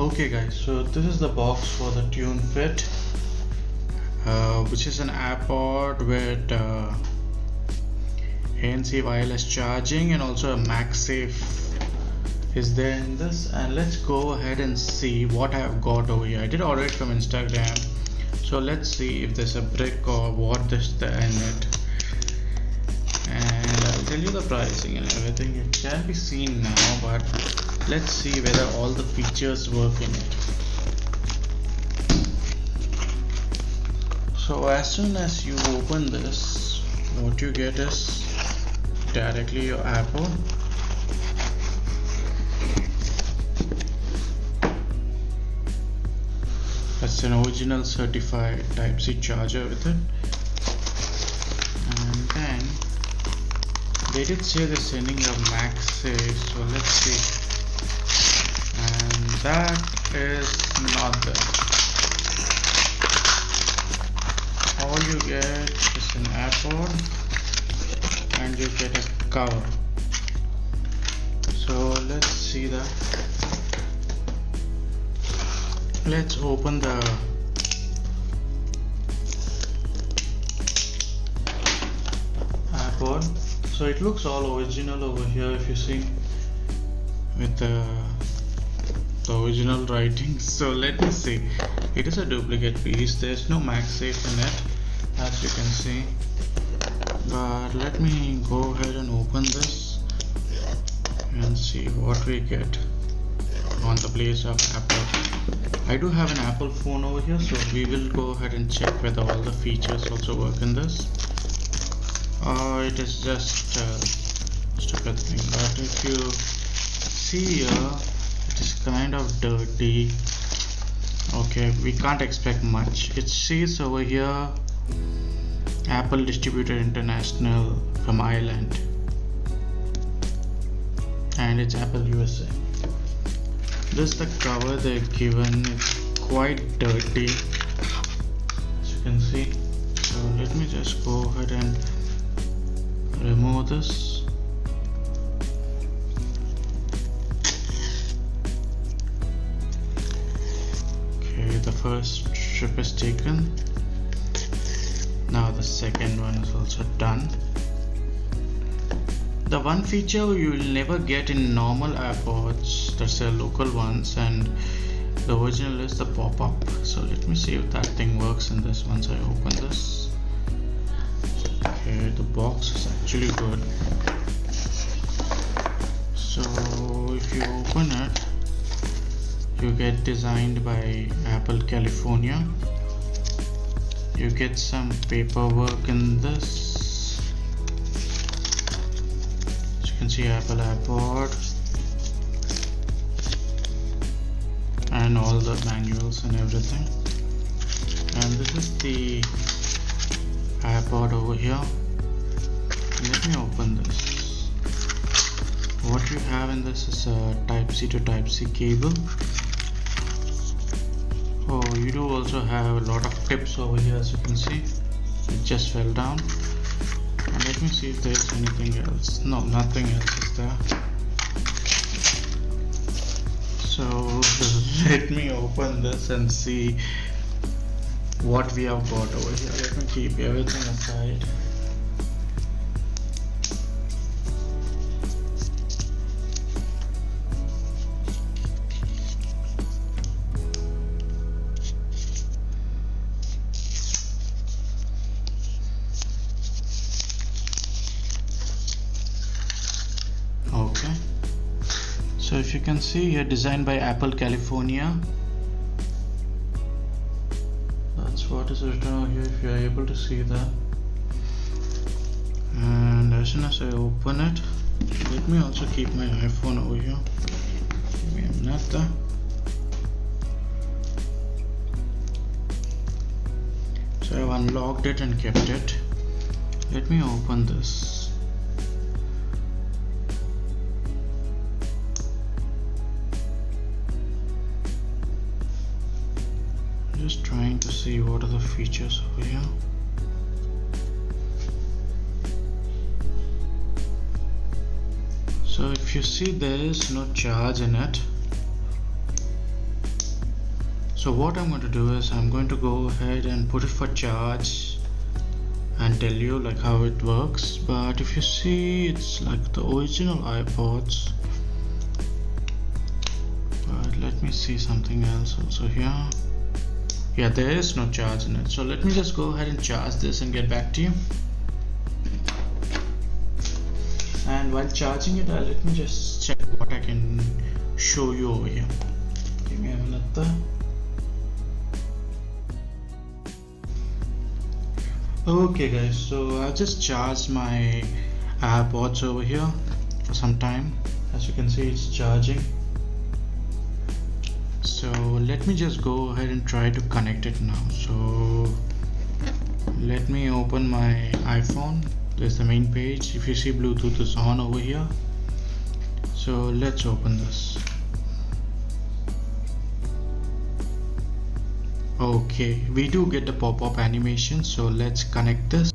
Okay guys, so this is the box for the Tune Fit, which is an AirPod with ANC wireless charging, and also a MagSafe is there in this. And let's go ahead and see what I have got over here. I did order it from Instagram, so let's see if there's a brick or what is there in it, and I'll tell you the pricing and everything. It can be seen now, but let's see whether all the features work in it. So as soon as you open this, what you get is directly your AirPod. It's an original certified Type-C charger with it, and then they did say they're sending a MagSafe, so let's see. And that is not there. All you get is an AirPod and you get a cover. So let's see that. Let's open the AirPod. So it looks all original over here, if you see, with the original writing. So let me see. It is a duplicate piece. There's no MagSafe in it, as you can see. But let me go ahead and open this and see what we get on the place of Apple. I do have an Apple phone over here, so we will go ahead and check whether all the features also work in this. It is just a stupid thing. But if you see here, it is kind of dirty. Okay, we can't expect much. It says over here Apple Distributor International from Ireland, and it's Apple USA. This is the cover they're given. It's quite dirty, as you can see. So let me just go ahead and remove this. Okay, the first strip is taken. Now the second one is also done. The one feature you will never get in normal AirPods, that's the local ones, and the original, is the pop-up. So let me see if that thing works in this once I open this. Okay, the box is actually good. So if you open it, you get designed by Apple California. You get some paperwork in this. As you can see, Apple AirPod and all the manuals and everything. And this is the AirPod over here. Let me open this. What you have in this is a Type-C to Type-C cable. Oh, you do also have a lot of tips over here, as you can see. It just fell down. And let me see if there's anything else. No, nothing else is there. So let me open this and see what we have got over here. Let me keep everything aside. Okay, so if you can see here, designed by Apple California. That's what is written over here, if you are able to see that. And as soon as I open it, let me also keep my iPhone over here. Give me a minute there. So I have unlocked it and kept it. Let me open this. Just trying to see what are the features over here. So if you see, there is no charge in it. So what I'm going to do is I'm going to go ahead and put it for charge and tell you like how it works. But if you see, it's like the original iPods. But let me see something else also here. Yeah, there is no charge in it. So let me just go ahead and charge this and get back to you. And while charging it, let me just check what I can show you over here. Give me a minute there. Okay guys, so I just charged my AirPods over here for some time. As you can see, it's charging. So let me just go ahead and try to connect it now. So let me open my iPhone. There's the main page. If you see, Bluetooth is on over here. So let's open this. Okay, we do get the pop-up animation, so let's connect this.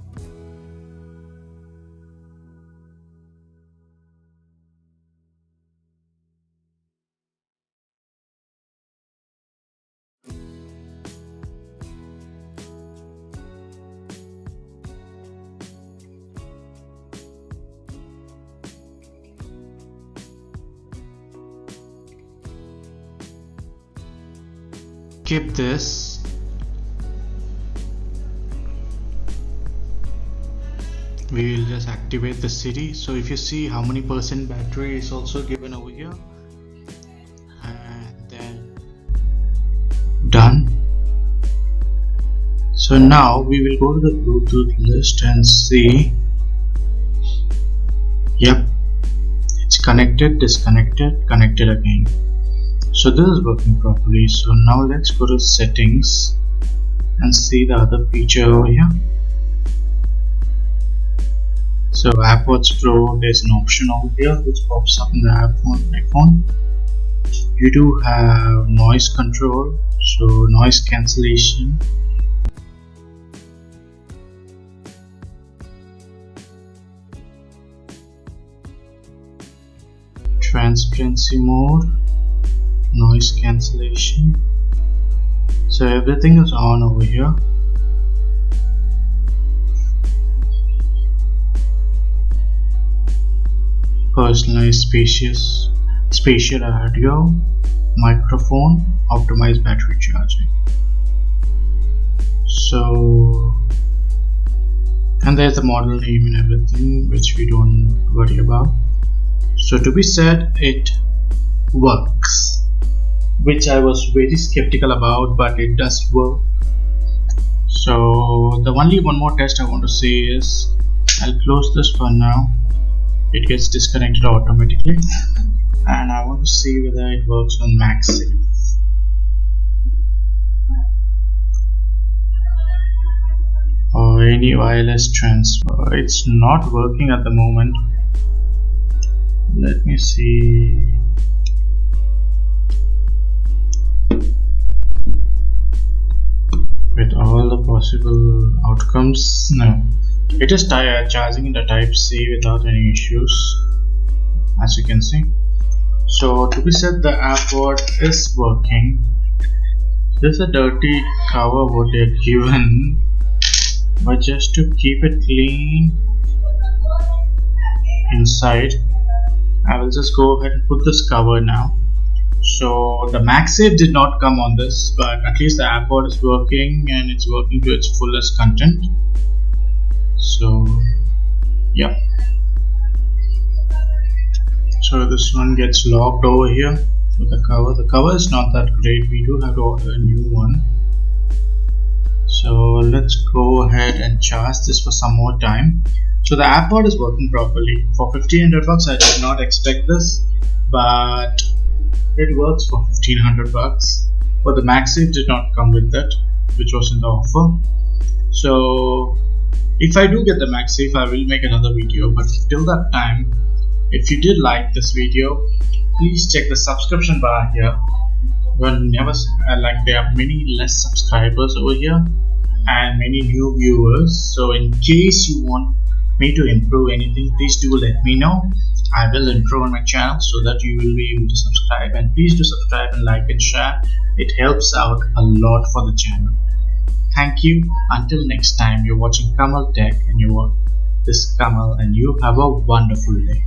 Keep this. We will just activate the city. So if you see how many percent battery is also given over here, and then done. So now we will go to the Bluetooth list and see. Yep, it's connected, disconnected, connected again. So this is working properly. So now let's go to settings and see the other feature over here. So AirPods Pro, there's an option over here which pops up in the iPhone. You do have noise control, so noise cancellation. Transparency mode, noise cancellation. So everything is on over here. Personalized spatial audio, microphone, optimized battery charging. So, and there's the model name and everything, which we don't worry about. So to be said, it works, which I was very skeptical about, but it does work. So the only one more test I want to say is, I'll close this for now. It gets disconnected automatically, and I want to see whether it works on MagSafe. Or any wireless transfer. It's not working at the moment. Let me see. With all the possible outcomes, no. It is charging in the Type-C without any issues, as you can see. So to be said, the AirPod is working. There's a dirty cover what they're given, but just to keep it clean inside, I will just go ahead and put this cover now. So the MagSafe did not come on this, but at least the AirPod is working, and it's working to its fullest content. So yeah, so this one gets locked over here with the cover. The cover is not that great, we do have to order a new one. So let's go ahead and charge this for some more time. So the AirPod is working properly. For 1500 bucks I did not expect this, but it works for 1500 bucks. But the MagSafe did not come with that, which was in the offer. So if I do get the MagSafe, I will make another video, but till that time, if you did like this video, please check the subscription bar here. Well, there are many less subscribers over here and many new viewers. So in case you want me to improve anything, please do let me know. I will improve on my channel so that you will be able to subscribe, and please do subscribe and like and share. It helps out a lot for the channel. Thank you. Until next time, you're watching Kamal Tech, and this is Kamal, and you have a wonderful day.